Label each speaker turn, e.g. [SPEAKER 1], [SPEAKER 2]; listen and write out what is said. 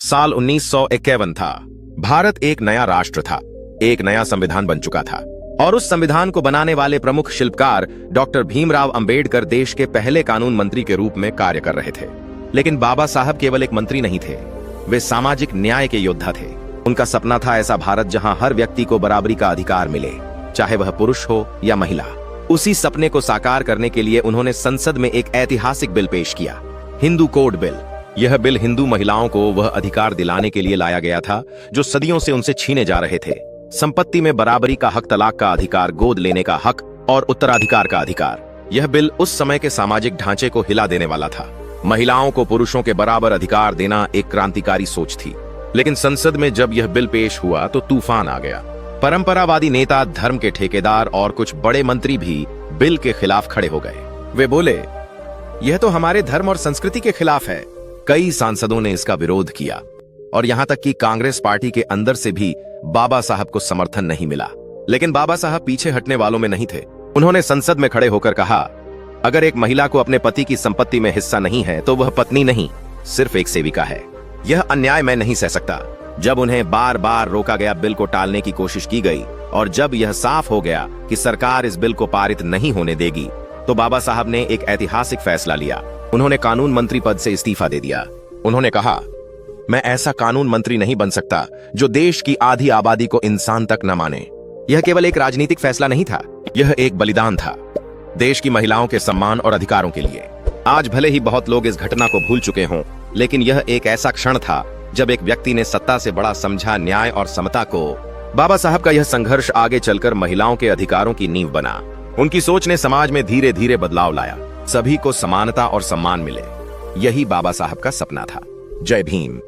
[SPEAKER 1] साल 1951 था। भारत एक नया राष्ट्र था, एक नया संविधान बन चुका था और उस संविधान को बनाने वाले प्रमुख शिल्पकार डॉक्टर भीमराव अंबेडकर देश के पहले कानून मंत्री के रूप में कार्य कर रहे थे। लेकिन बाबा साहब केवल एक मंत्री नहीं थे, वे सामाजिक न्याय के योद्धा थे। उनका सपना था ऐसा भारत जहां हर व्यक्ति को बराबरी का अधिकार मिले, चाहे वह पुरुष हो या महिला। उसी सपने को साकार करने के लिए उन्होंने संसद में एक ऐतिहासिक बिल पेश किया, हिंदू कोड बिल। यह बिल हिंदू महिलाओं को वह अधिकार दिलाने के लिए लाया गया था जो सदियों से उनसे छीने जा रहे थे। संपत्ति में बराबरी का हक, तलाक का अधिकार, गोद लेने का हक और उत्तराधिकार का अधिकार। यह बिल उस समय के सामाजिक ढांचे को हिला देने वाला था। महिलाओं को पुरुषों के बराबर अधिकार देना एक क्रांतिकारी सोच थी। लेकिन संसद में जब यह बिल पेश हुआ तो तूफान आ गया। परंपरावादी नेता, धर्म के ठेकेदार और कुछ बड़े मंत्री भी बिल के खिलाफ खड़े हो गए। वे बोले, यह तो हमारे धर्म और संस्कृति के खिलाफ है। कई सांसदों ने इसका विरोध किया और यहां तक कि कांग्रेस पार्टी के अंदर से भी बाबा साहब को समर्थन नहीं मिला। लेकिन बाबा साहब पीछे हटने वालों में नहीं थे। उन्होंने संसद में खड़े होकर कहा, अगर एक महिला को अपने पति की संपत्ति में हिस्सा नहीं है तो वह पत्नी नहीं, सिर्फ एक सेविका है। यह अन्याय मैं नहीं सह सकता। जब उन्हें बार बार रोका गया, बिल को टालने की कोशिश की गई और जब यह साफ हो गया कि सरकार इस बिल को पारित नहीं होने देगी, तो बाबा साहब ने एक ऐतिहासिक फैसला लिया। उन्होंने कानून मंत्री पद से इस्तीफा दे दिया। उन्होंने कहा, मैं ऐसा कानून मंत्री नहीं बन सकता जो देश की आधी आबादी को इंसान तक न माने। यह केवल एक राजनीतिक फैसला नहीं था, यह एक बलिदान था देश की महिलाओं के सम्मान और अधिकारों के लिए। आज भले ही बहुत लोग इस घटना को भूल चुके हों, लेकिन यह एक ऐसा क्षण था जब एक व्यक्ति ने सत्ता से बड़ा समझा न्याय और समता को। बाबा साहब का यह संघर्ष आगे चलकर महिलाओं के अधिकारों की नींव बना। उनकी सोच ने समाज में धीरे धीरे बदलाव लाया। सभी को समानता और सम्मान मिले। यही बाबा साहब का सपना था। जय भीम।